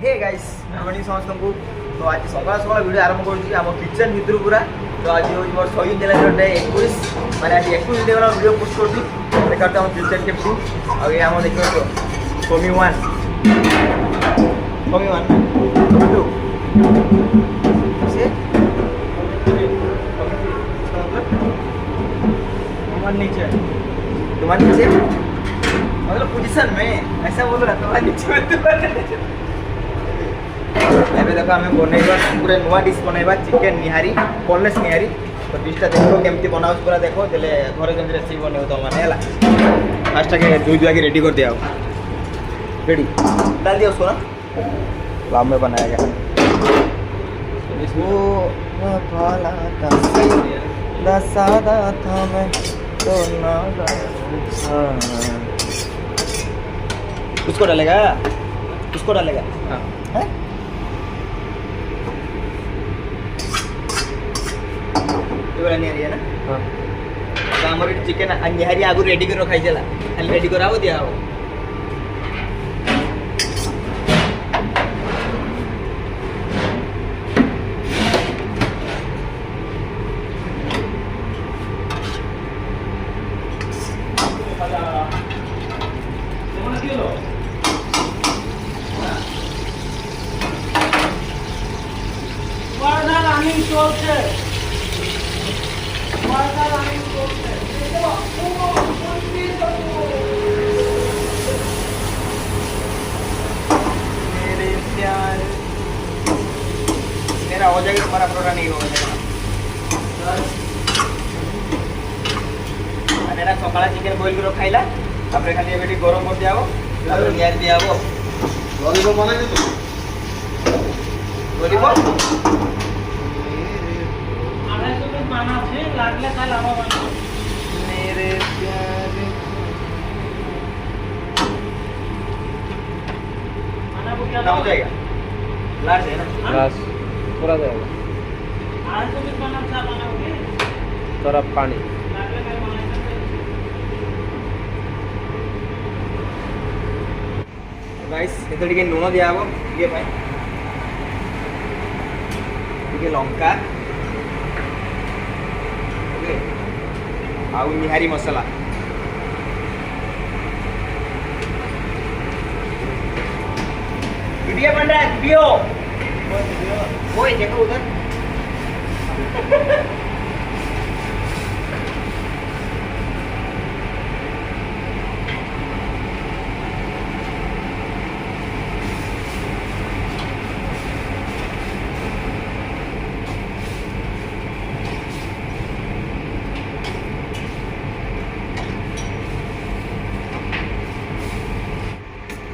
Hey guys morning समस्त को तो आज सकाळ सकाळ वीडियो आरंभ करूची आम किचन भितर पूरा तो आज मोर 100 दिन डे 21 माने आज 21 दिन वाला वीडियो पोस्ट करती देखते हम किचन केमती आ ये हम देखो तो कोमी 1 कोमी 1 2 से तुम्हारे नीचे मतलब पोजीशन में ऐसा बोलो ना तुम्हारे नीचे एबे देखो हमें बनेबा पूरे नुआ डिश बनेबा चिकन निहारी बोनलेस निहारी तो डिशटा देखो केमती बनाउ पूरा देखो देले घरे केमती रेसिपी बनेउ तो माने हला फास्ट के दुई दुआ के रेडी कर दिया रेडी डाल दिया उसको ना लाभ में बनाएगा इसको पाला दसादा था मैं तो ना उसको डालेगा हाँ है निहारी है ना हाँ तो हमारे चिकन निहारी आगु रेडी कर रखाई चला खाली रेडी कराओ दिया हो मेरा हो जाएगा तुम्हारा प्रोग्राम नहीं हो जाएगा मेरा सकाळ चिकन बॉईल कर खाइला तापर खाली एबेटी गरम कर दियाबो तापर नियार दियाबो गरीब बना दे तू गरीब 250 रुपए माना छे लागले खाल आवा बना मेरे प्यारे माना को क्या हो जाएगा लास्ट है ना लास्ट पूरा जाएगा आज तो भी खाना अच्छा बनाओगे थोड़ा पानी गाइस इधर टिके लूण दिया हबो ये भाई टिके लंका ओके आउ निहारी मसाला वीडियो बन रहा है वीडियो वो देखो उधर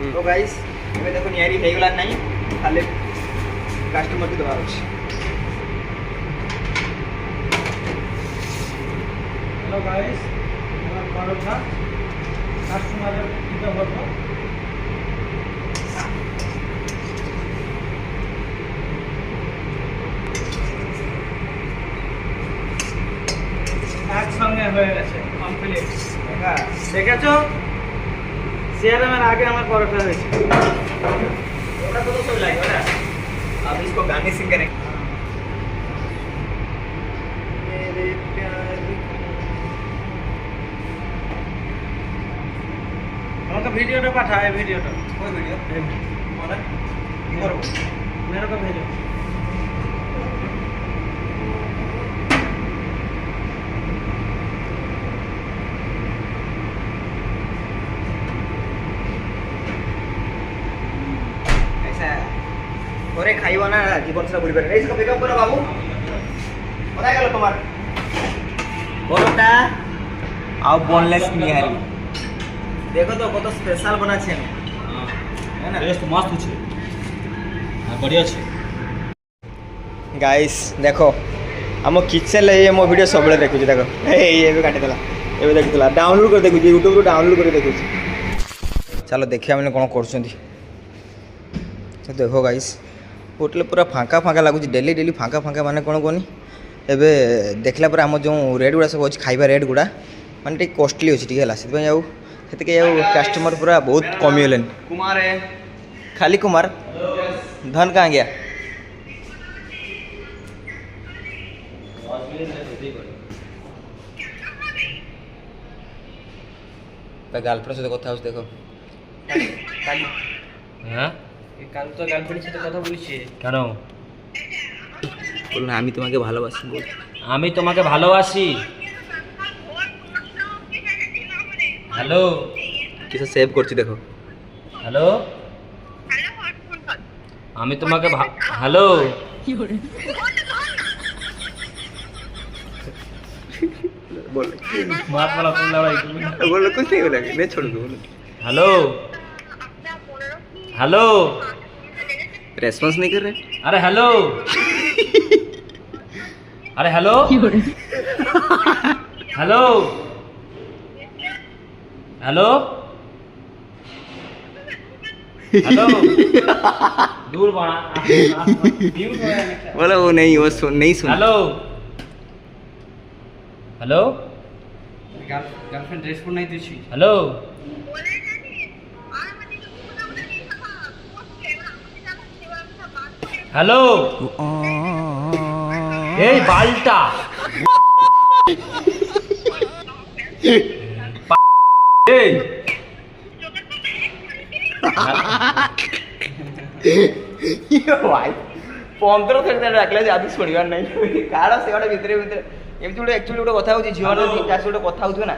तो गाइस ये देखो निहारी हे गला नहीं खाली कस्टमर की दवा अछि हेलो गाइस हमारा परोठा कस्टमर की दवा हो এক সঙ্গে হয়ে গেছে কমপ্লিট দেখেছো शेयर में आगे हमारा परोठा है थोड़ा तो सब लाएगा ना अब इसको गार्निशिंग करेंगे मेरे प्यारे हमको वीडियो तो पठा है वीडियो तो कोई वीडियो कौन है मेरे को भेजो और खाइबा ना जीवन से बुझे इसको पिकअप करो बाबू पता गल तुम्हार परोठा आ बोनलेस निहारी देखो तो कत स्पेशल बना छे है ना टेस्ट मस्त छे हां बढ़िया छे गाइस देखो हम किचन ले मो वीडियो सब बेले देखु देखो ए भी काटी देला ए देखुला डाउनलोड कर देखु YouTube रो डाउनलोड कर देखु चलो देखिया मैंने कोन करछंती तो देखो गाइस होटल पूरा फाँका फाँका लगुच डेली डेली फाँका फाँका माने कौन कहनी एबे देखला पर आम जो रेट गुड़ा सब अच्छे खाइबा रेट गुड़ा माने कॉस्टली अच्छी टे से कस्टमर पूरा बहुत कमी गले कुमार खाली कुमार धन कहाँ गया? गर्लफ्रेंड सहित कथा देखो কাল তো গার্লফ্রেন্ডের সাথে কথা বলছি কেন? বলুন আমি তোমাকে ভালোবাসি বল। আমি তোমাকে ভালোবাসি। হ্যালো কিছু সেভ করছি দেখো। হ্যালো আমি তোমাকে হ্যালো बोल बात वाला फोन लगा बोलो कुछ नहीं बोलेंगे मैं छोड़ दूँ बोलो। हेलो हेलो रेस्पॉन्स नहीं कर रहे। अरे हेलो अरे हेलो हेलो हेलो हेलो दूर बना बोला वो नहीं वो सुन नहीं सुन। हेलो हेलो গার্লফ্রেন্ড রেসপন্স নাই দিছি। হ্যালো হ্যালো এই বালটা এই भाई 15 सेकंड रखले आदि सुनिबार नहीं कार से गोटे भितर भितर एमती गोटे एक्चुअली गोटे कथा होची झियो ता से गोटे कथा होथो ना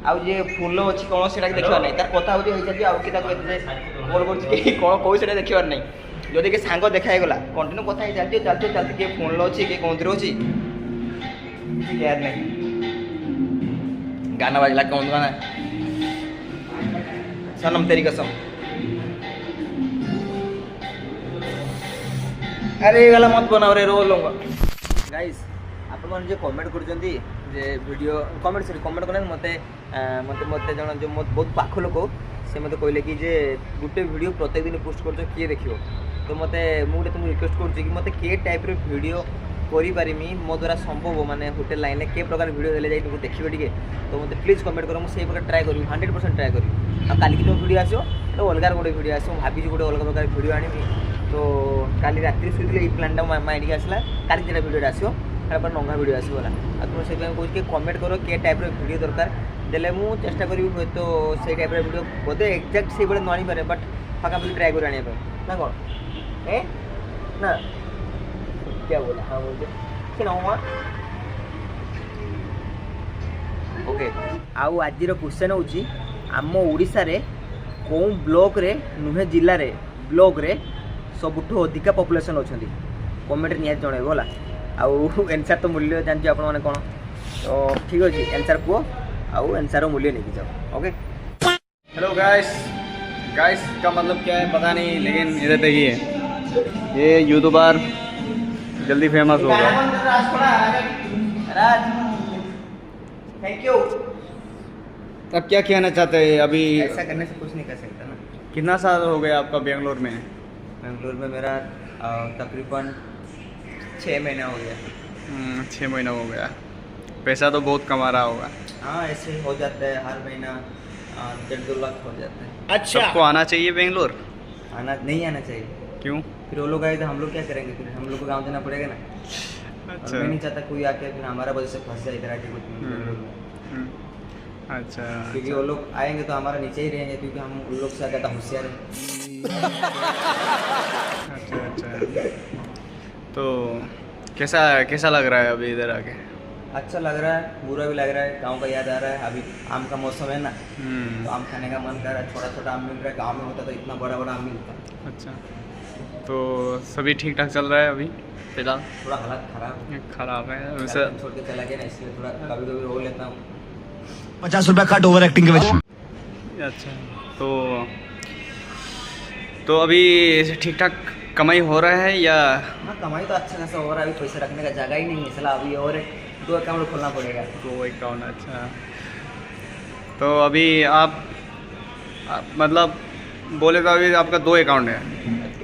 आ जे फूल अछि कोन सेटा देखिबा नहीं तार कथा होची होई जाती आ कि ताको एते कॉल करछि कि कोन कोइ सेटा देखिबार नहीं जदि के सांग देखाय गला कंटिन्यू कथा ही चलते के फोन लो अछि के कोंतिर होछि याद नहीं गाना बजला कौन गाना सनम तेरी कसम। अरे गला मत बनाओ रे रोल गाइस आप मन जो कमेंट करजंती जे वीडियो कमेंट सॉरी कमेंट करन मते मते मते जण जो बहुत पाख लोक से मते कहले कि जे गुटे वीडियो प्रत्येक दिन पोस्ट करजो किए देखियो तो मते मु तुमको रिक्वेस्ट करछि कि मते के टाइप रो वीडियो करि पारिमी मो द्वारा संभव माने होटल लाइन के प्रकार वीडियो हेले जाई तुमको देखिबे टिके तो मते प्लीज कमेंट करो मु सेही प्रकार ट्राई करी 100% ट्राई करी आ काली की जो वीडियो आसो तो अलगार गोटे वीडियो आसो भाबी गोटे अलग प्रकार वीडियो आनिमी तो काली रात्रि शुई ये प्लानटा माइंड के आसला काली जेटा वीडियो आसो तापर नंगा वीडियो आसो वाला आ तुम से कहूँ कि कमेंट करो के टाइप रो वीडियो दरकार देले मु चेष्टा करी हो तो से टाइप रो वीडियो बोधे एक्जेक्ट से बड़े न आनी पारे बट फाका भी ट्राई कर आने पे ना कौन ए ना क्या बोला हाँ बोल कि ना हुआ ओके आउ आज क्वेश्चन होची आम ओडिशा रे कोन ब्लॉक रे नुहे जिल्ला रे ब्लॉक रे सबुठु अधिका पॉपुलेशन अछंती कमेंट निया जणे बोला आउ आंसर तो मूल्य जानछि आपण माने कोन तो ठीक अछि आंसर को आउ आंसर मूल्य नहीं जाओ ओके। हेलो गाइस गाइस का मतलब क्या है पता नहीं लेकिन इधर देखिए ये यूट्यूबर जल्दी फेमस होगा। राज थैंक यू। अब क्या कहना चाहते हैं अभी ऐसा करने से कुछ नहीं कर सकता ना। कितना साल हो गया आपका बेंगलोर में? बेंगलोर में मेरा तकरीबन 6 महीना हो गया। 6 महीना हो गया। पैसा तो बहुत कमा रहा होगा। हाँ ऐसे ही हो जाता है हर महीना 1.5-2 लाख हो जाता है। अच्छा सबको आना चाहिए बेंगलोर? आना नहीं आना चाहिए। क्यों? फिर वो लोग आए तो हम लोग क्या करेंगे फिर हम लोग को गाँव देना पड़ेगा ना। अच्छा मैं नहीं चाहता कोई आके फिर हमारा वजह से फंस जाए इधर आके कुछ अच्छा क्योंकि वो लोग आएंगे तो हमारा नीचे ही रहेंगे क्योंकि हम उन लोग से ज़्यादा होशियार हैं। अच्छा तो कैसा कैसा लग रहा है अभी इधर आके? अच्छा लग रहा है बुरा भी लग रहा है गांव का याद आ रहा है अभी आम का मौसम है ना तो आम खाने का मन कर रहा है छोटा छोटा आम मिल रहा है गांव में होता तो इतना बड़ा बड़ा आम मिलता। अच्छा तो सभी ठीक ठाक चल रहा है अभी फिलहाल? थोड़ा हालत खराब है वैसे छोड़ के चला गया ना इसलिए थोड़ा कभी कभी रो लेता हूँ। 50 रुपया कट ओवर एक्टिंग के वजह। अच्छा तो अभी ठीक ठाक कमाई हो रहा है या? हाँ कमाई तो अच्छा खासा हो रहा है अभी पैसे रखने का जगह ही नहीं है सला अभी और 2 अकाउंट खोलना पड़ेगा। 2 अकाउंट अच्छा तो अभी आप मतलब बोले तो अभी आपका 2 अकाउंट है?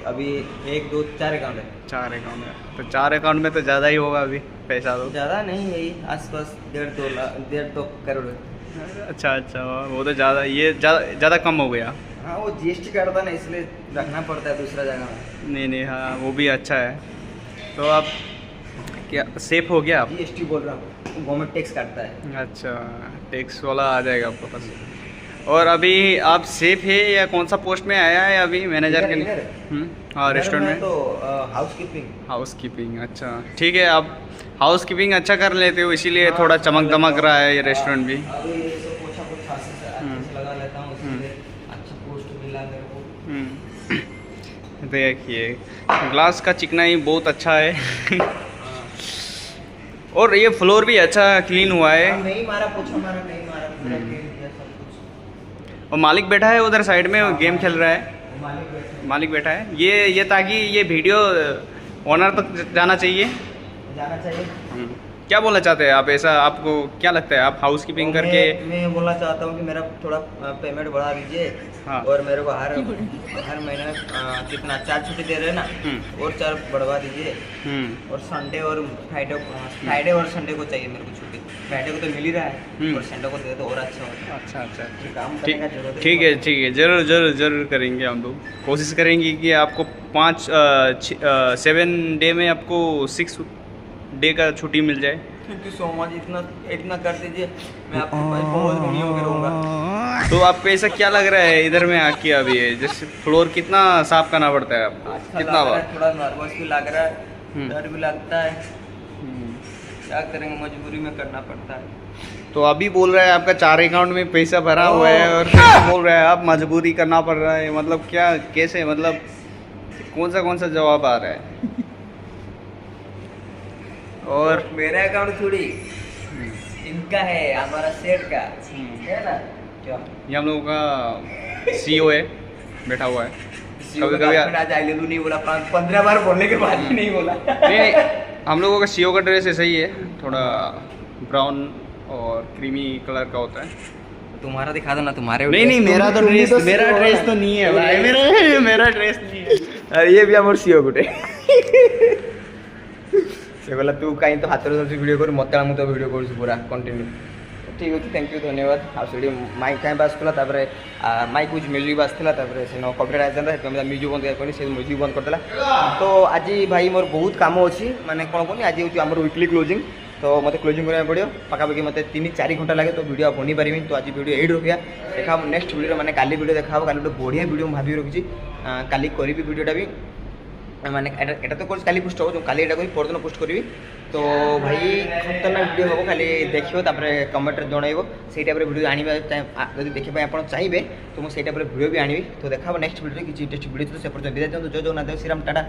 अभी 1 2 4 अकाउंट है। 4 अकाउंट है तो 4 अकाउंट में तो ज़्यादा ही होगा अभी पैसा तो? ज़्यादा नहीं यही आसपास 1.5-2 करोड़ है। अच्छा वो तो ज़्यादा ये ज़्यादा कम हो गया। हाँ वो जीएसटी काटता ना इसलिए रखना पड़ता है दूसरा जगह में। नहीं नहीं, हाँ वो भी अच्छा है। तो आप क्या सेफ हो गया आप? जीएसटी बोल रहा हूँ, गवर्नमेंट टैक्स काटता है। अच्छा, टैक्स वाला आ जाएगा आपको पास। और अभी आप सेफ है या कौन सा पोस्ट में आया है अभी मैनेजर के लिए? हाँ रेस्टोरेंट में तो हाउसकीपिंग। हाउसकीपिंग, अच्छा ठीक है। आप हाउसकीपिंग अच्छा कर लेते हो इसीलिए थोड़ा चमक दमक रहा है ये रेस्टोरेंट भी। अभी ये सब पोछा पोछा अच्छे से लगा लेता हूँ, इसलिए अच्छा पोस्ट मिला मेरे को। देखिए ग्लास का चिकनाई बहुत अच्छा है। और ये फ्लोर भी अच्छा क्लीन हुआ है। नहीं मारा पोछा, मारा नहीं मारा, पूरा clean किया सब कुछ। और मालिक बैठा है उधर साइड में, गेम खेल रहा है। मालिक बैठे मालिक बैठा है। ये ताकि ये वीडियो ओनर तक जाना चाहिए। जाना चाहिए। क्या बोलना चाहते हैं आप? ऐसा आपको क्या लगता है? आप हाउसकीपिंग तो करके मैं बोलना चाहता हूँ कि मेरा थोड़ा पेमेंट बढ़ा दीजिए। हाँ। और मेरे को हर महीने कितना 4 छुट्टी दे रहे हैं ना, और 4 बढ़वा दीजिए। और संडे और फ्राइडे और संडे को चाहिए मेरे को छुट्टी। फ्राइडे को तो मिल ही रहा है, और संडे को दे तो और अच्छा होता है। अच्छा अच्छा, काम करने का जरूरत है। ठीक है ठीक है, जरूर जरूर जरूर करेंगे हम लोग। कोशिश करेंगे कि आपको 7 डे में आपको 6 डे का छुट्टी मिल जाए। थैंक यू सो मच, इतना कर दीजिए, मैं आपके पास बहुत ऋणी होकर रहूँगा। तो आपको ऐसा क्या लग रहा है इधर में आके? अभी जैसे फ्लोर कितना साफ करना पड़ता है आपको? अच्छा कितना लग रहा बार? है, थोड़ा नर्वस भी लग रहा है, डर भी लगता है। क्या करेंगे, मजबूरी में करना पड़ता है। तो अभी बोल रहा है आपका 4 अकाउंट में पैसा भरा हुआ है, और फिर बोल रहा है आप मजबूरी करना पड़ रहा है। मतलब क्या, कैसे, मतलब कौन सा जवाब आ रहा है? और मेरा अकाउंट थोड़ी, इनका है, हमारा सेट का है ना। क्या ये हम लोगों का CEO है, बैठा हुआ है। कभी आज आई लव यू नहीं बोला, 15 बार बोलने के बाद भी नहीं बोला। नहीं, हम लोगों का CEO का ड्रेस ऐसा ही है, थोड़ा ब्राउन और क्रीमी कलर का होता है। तुम्हारा दिखा दो ना, तुम्हारे नहीं, मेरा ड्रेस तो नहीं है भाई, मेरा ड्रेस नहीं है। अरे ये भी हमारे सीओ गुटे से बोला तू कहीं तो हाथ वीडियो कर, मत आम तो वीडियो कर पूरा कंटिन्यू। ठीक अच्छे, थैंक यू, धन्यवाद। आगे माइक कहीं बाजूला, माइक कुछ म्यूजिक बाजूला, से कपिराइट आसाता म्यूजिक बंद कर, से म्यूजिक बंद करदेला। तो आज भाई मोर बहुत कम अच्छी, माने कौन कहनी आज हूँ आम वीकली क्लोजिंग। तो मत क्लोजिंग करने पड़ो, पाखापाखि मत 3-4 घंटा लगे, तो वीडियो बनी पारि। तो आज वीडियो यही रखा, देखा नेक्स्ट वीडियो मैंने काली वीडियो देखा, काली गोटे बढ़िया वीडियो भाभी रखी, काली करी वीडियोटा भी, माने एटा तो कोर्स काली पोस्ट हो, जो काली एटा करी परदिन पोस्ट करी। तो भाई खतरनाक वीडियो हम, खाली देखियो, तापर कमेंट जनइबो से टाइप वीडियो आनिबा जदि देखिबा आपण चाहिए, तो मुझे टाइप वीडियो भी आनिबी। तो देखा नेक्स्ट वीडियो किसी इंटरेस्टिंग वीडियो। तो से पर्यंत विदाय दियंतु। जय जगन्नाथ, श्रीराम, टाटा।